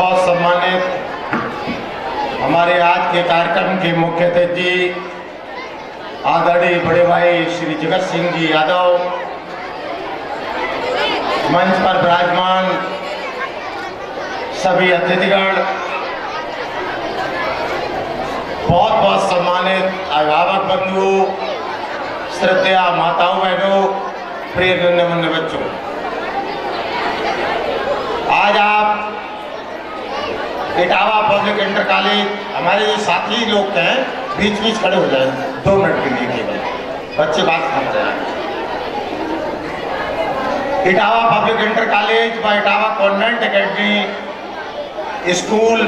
बहुत सम्मानित हमारे आज के कार्यक्रम के मुख्य अतिथि आदरणीय बड़े भाई श्री जगत सिंह जी यादव, मंच पर विराजमान सभी अतिथिगण, बहुत बहुत सम्मानित अभिभावक बंधुओं, श्रद्धेय माताओं बहनों, प्रिय गण्यमान्य बच्चों, आज आप इटावा पब्लिक इंटर कॉलेज, हमारे जो साथी लोग हैं बीच बीच खड़े हो जाए 2 मिनट के लिए केवल, बच्चे बात कर रहे हैं। इटावा पब्लिक इंटर कॉलेज व इटावा कॉन्वेंट एकेडमी स्कूल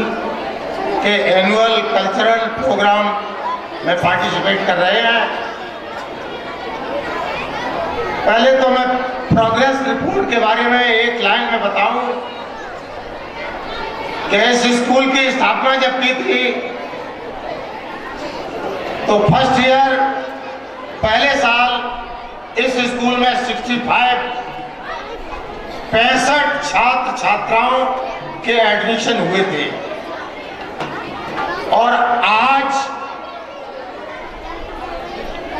के एनुअल कल्चरल प्रोग्राम में पार्टिसिपेट कर रहे हैं। पहले तो मैं प्रोग्रेस रिपोर्ट के बारे में एक लाइन में बताऊं कि इस स्कूल की स्थापना जब की थी तो फर्स्ट ईयर पहले साल इस स्कूल में 65 छात्र छात्राओं के एडमिशन हुए थे और आज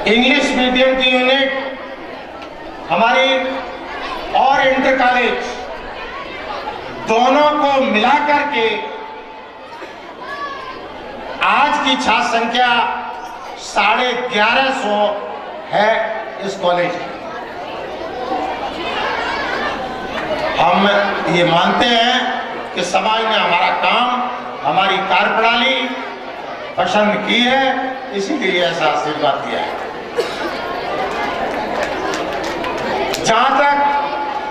इंग्लिश मीडियम की यूनिट हमारी और इंटर कॉलेज दोनों को मिलाकर के आज की छात्र संख्या 1150 है इस कॉलेज में। हम ये मानते हैं कि समाज ने हमारा काम, हमारी कार्यप्रणाली पसंद की है, इसीलिए ऐसा आशीर्वाद दिया है। जहां तक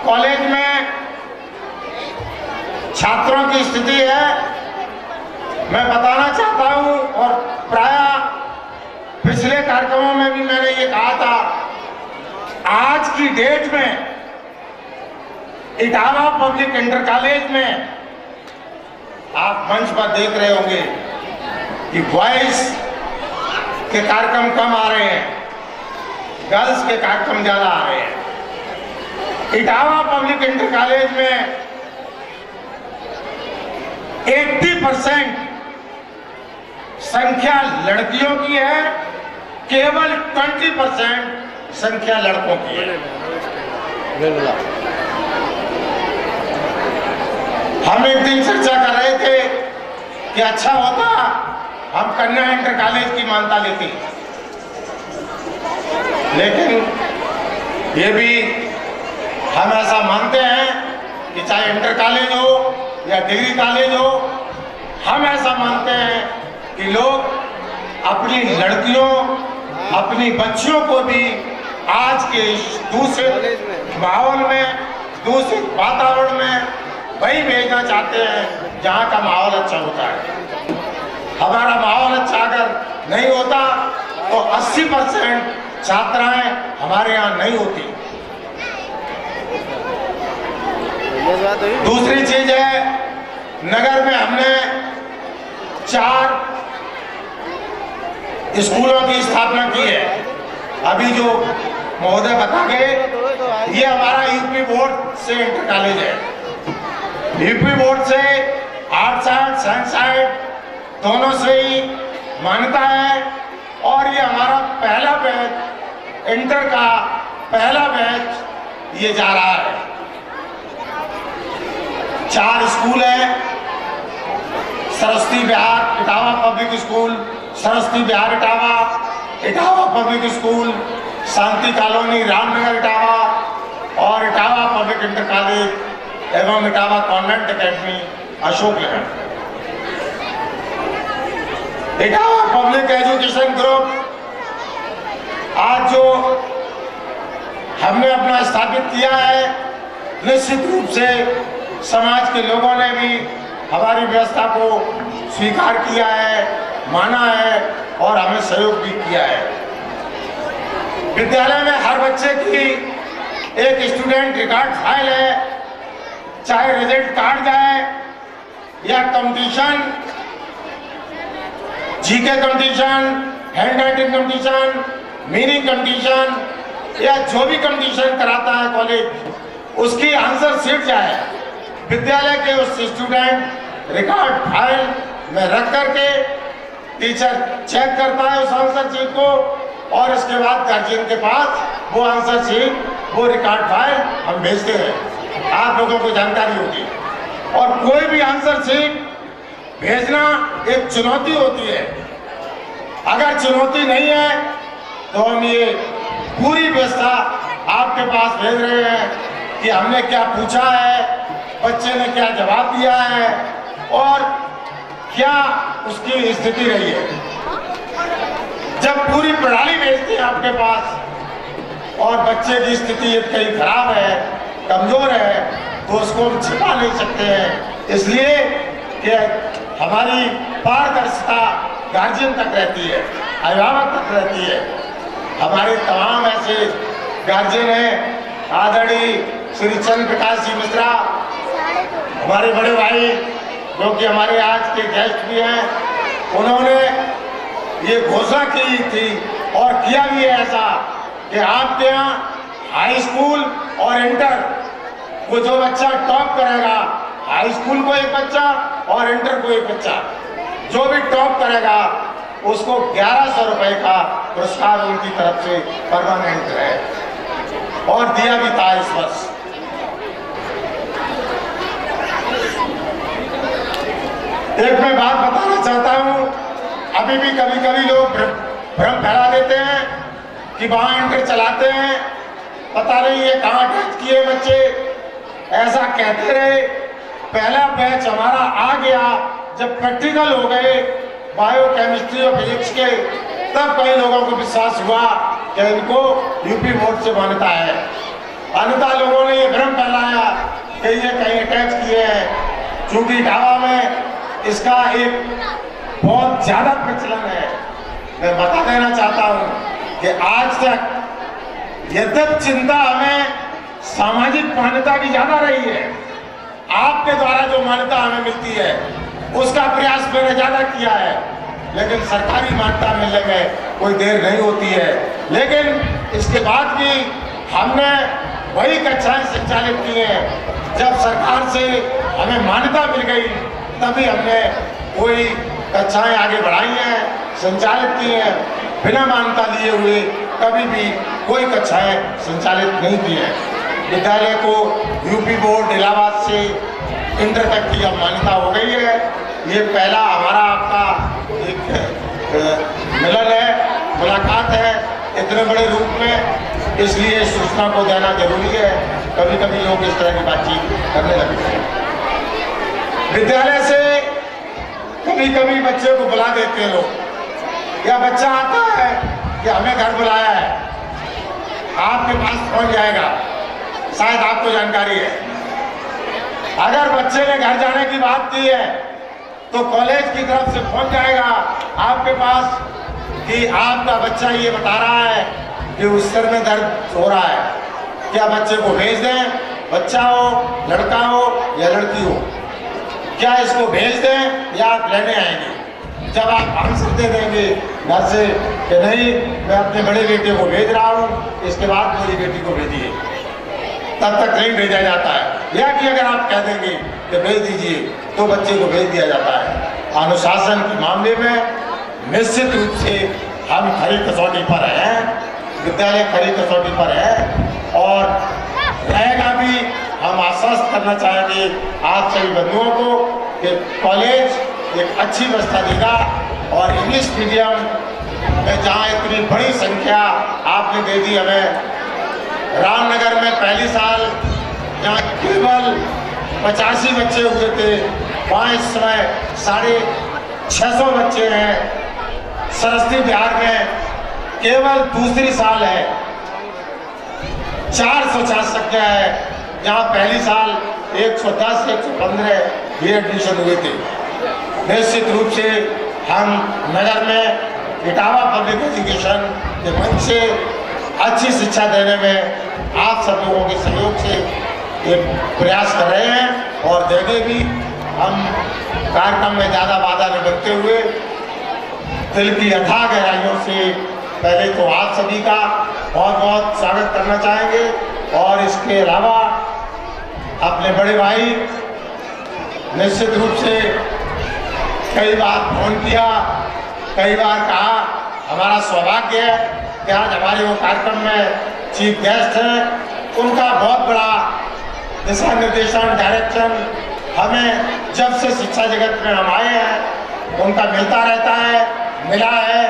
कॉलेज में छात्रों की स्थिति है, मैं बताना चाहता हूं और प्रायः पिछले कार्यक्रमों में भी मैंने ये कहा था, आज की डेट में इटावा पब्लिक इंटर कॉलेज में आप मंच पर देख रहे होंगे कि बॉयज के कार्यक्रम कम आ रहे हैं, गर्ल्स के कार्यक्रम ज्यादा आ रहे हैं। इटावा पब्लिक इंटर कॉलेज में 80% संख्या लड़कियों की है, केवल 20% संख्या लड़कों की है। हम एक दिन चर्चा कर रहे थे कि अच्छा होता हम कन्या इंटर कॉलेज की मान्यता लेते, लेकिन ये भी हम ऐसा मानते हैं कि चाहे इंटर कॉलेज हो या डिग्री कॉलेज हो, हम ऐसा मानते हैं कि लोग अपनी लड़कियों, अपनी बच्चियों को भी आज के दूसरे माहौल में, दूसरे वातावरण में वही भेजना चाहते हैं जहाँ का माहौल अच्छा होता है। हमारा माहौल अच्छा अगर नहीं होता तो 80% छात्राएं हमारे यहाँ नहीं होती। दूसरी चीज है, नगर में हमने 4 स्कूलों की स्थापना की है। अभी जो महोदय बता गए, ये हमारा यूपी बोर्ड से इंटर कॉलेज है। यूपी बोर्ड से आर्ट साइड, साइंस साइड दोनों से ही मान्यता है और ये हमारा पहला बैच, इंटर का पहला बैच ये जा रहा है। 4 स्कूल है, Saraswati Vihar Etawah public school, Saraswati Vihar Etawah, Etawah public school, शांति कॉलोनी रामनगर इटावा और इटावा पब्लिक इंटर कॉलेज एवं Etawah convent academy Ashok Nagar. Etawah public education group आज जो हमने अपना स्थापित किया है, निश्चित रूप से समाज के लोगों ने भी हमारी व्यवस्था को स्वीकार किया है, माना है और हमें सहयोग भी किया है। विद्यालय में हर बच्चे की एक स्टूडेंट रिकॉर्ड फाइल है, चाहे रिजल्ट कार्ड जाए या competition, GK competition, hand writing competition, meaning competition या जो भी कंपटीशन कराता है कॉलेज, उसकी आंसर शीट जाए, विद्यालय के उस स्टूडेंट रिकॉर्ड फाइल में रख करके टीचर चेक करता है उस आंसर शीट को और इसके बाद गार्जियन के पास वो आंसर शीट, वो रिकॉर्ड फाइल हम भेजते हैं। आप लोगों को जानकारी होगी। और कोई भी आंसर शीट भेजना एक चुनौती होती है। अगर चुनौती नहीं है तो हम ये पूरी व्यवस्था आपके पास भेज रहे हैं कि हमने क्या पूछा है, बच्चे ने क्या जवाब दिया है और क्या उसकी स्थिति रही है। जब पूरी प्रणाली भेजती है आपके पास और बच्चे की स्थिति कहीं खराब है, कमजोर है, तो उसको हम छिपा नहीं सकते हैं। इसलिए कि हमारी पारदर्शिता गार्जियन तक रहती है, अभिभावक तक रहती है। हमारे तमाम ऐसे गार्जियन हैं, आदरणीय श्री चंद्र प्रकाश जी मिश्रा, हमारे बड़े भाई जो कि हमारे आज के गेस्ट भी हैं, उन्होंने ये घोषणा की थी और किया भी है ऐसा कि आपके यहाँ हाई स्कूल और इंटर को जो बच्चा टॉप करेगा, हाई स्कूल को एक बच्चा और इंटर को एक बच्चा, जो भी टॉप करेगा उसको 1100 रुपए का पुरस्कार उनकी तरफ से परमानेंट है और दिया भी था इस वर्ष। एक मैं बात बताना चाहता हूं, अभी भी कभी कभी लोग भ्रम फैला देते हैं कि वहां इंटर चलाते हैं, पता नहीं ये कहां टच किए बच्चे, ऐसा कहते रहे। पहला बैच हमारा आ गया, जब प्रैक्टिकल हो गए बायो केमिस्ट्री और फिजिक्स के, तब कई लोगों को विश्वास हुआ कि इनको यूपी बोर्ड से मान्यता है। अन्यथा लोगों ने ये भ्रम फैलाया कि ये कहीं अटैच किए हैं। चूंकि ढाबा में इसका एक बहुत ज्यादा प्रचलन है। मैं बता देना चाहता हूं कि आज तक यद्यपि चिंता हमें सामाजिक मान्यता की ज्यादा रही है, आपके द्वारा जो मान्यता हमें मिलती है उसका प्रयास मैंने ज्यादा किया है, लेकिन सरकारी मान्यता मिलने में कोई देर नहीं होती है। लेकिन इसके बाद भी हमने वही कक्षाएं संचालित की हैं। जब सरकार से हमें मान्यता मिल गई तभी हमने कोई कक्षाएं आगे बढ़ाई हैं, संचालित की हैं। बिना मान्यता लिए हुए कभी भी कोई कक्षाएं संचालित नहीं की हैं। विद्यालय को यूपी बोर्ड इलाहाबाद से इंटर तक की अब मान्यता हो गई है। ये पहला हमारा आपका एक मिलन है, मुलाकात है इतने बड़े रूप में, इसलिए सूचना को देना जरूरी है। कभी कभी लोग इस तरह की बातचीत करने लगते हैं। विद्यालय से कभी कभी बच्चे को बुला देते हैं लोग, या बच्चा आता है कि हमें घर बुलाया है, आपके पास पहुंच जाएगा, शायद आपको जानकारी है। अगर बच्चे ने घर जाने की बात की है तो कॉलेज की तरफ से पहुंच जाएगा आपके पास कि आपका बच्चा ये बता रहा है कि उस सर में दर्द हो रहा है, क्या बच्चे को भेज दें? बच्चा हो, लड़का हो या लड़की हो, क्या इसको भेज दें या आप लेने आएंगे? जब आप आंसर दे देंगे घर से कि नहीं मैं अपने बड़े बेटे को भेज रहा हूँ, इसके बाद मेरी बेटी को भेजिए, तब तक नहीं भेजा जाता है। या कि अगर आप कह देंगे कि भेज दीजिए तो बच्चे को भेज दिया जाता है। अनुशासन के मामले में निश्चित रूप से हम खरी कसौटी पर हैं, विद्यालय खरी कसौटी पर है और रहेगा भी। हम आश्वस्त करना चाहेंगे आप सभी बंधुओं को कि कॉलेज एक अच्छी व्यवस्था देगा और इंग्लिश मीडियम में जहाँ इतनी बड़ी संख्या आपने दे दी हमें, रामनगर में पहली साल जहाँ केवल 85 बच्चे हुए थे, वहाँ इस समय 650 बच्चे हैं। सरस्वती बिहार में केवल दूसरी साल है 450 संख्या है, जहाँ पहली साल 110 115 ये एडमिशन हुए थे। निश्चित रूप से हम नगर में इटावा पब्लिक एजुकेशन के मंच से अच्छी शिक्षा देने में आप सब लोगों के सहयोग से एक प्रयास कर रहे हैं और देंगे भी। हम कार्यक्रम में ज़्यादा बाधा न बनते हुए दिल की अथाह गहराइयों से पहले तो आप सभी का बहुत बहुत स्वागत करना चाहेंगे और इसके अलावा अपने बड़े भाई निश्चित रूप से कई बार फोन किया, कई बार कहा। हमारा सौभाग्य है कि आज हमारे वो कार्यक्रम में चीफ गेस्ट हैं। उनका बहुत बड़ा दिशा निर्देशन, डायरेक्शन हमें जब से शिक्षा जगत में हम आए हैं उनका मिलता रहता है, मिला है।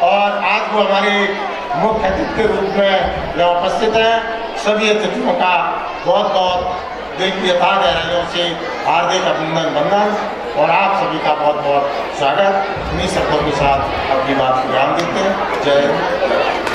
और आज वो हमारे मुख्य अतिथि के रूप में यहाँ उपस्थित हैं। सभी अतिथियों का बहुत बहुत दिल की अथाह गहराइयों से हार्दिक अभिनंदन वंदन और आप सभी का बहुत बहुत स्वागत। इन्हीं शब्दों के साथ अपनी बात को विराम देते हैं। जय हिंद।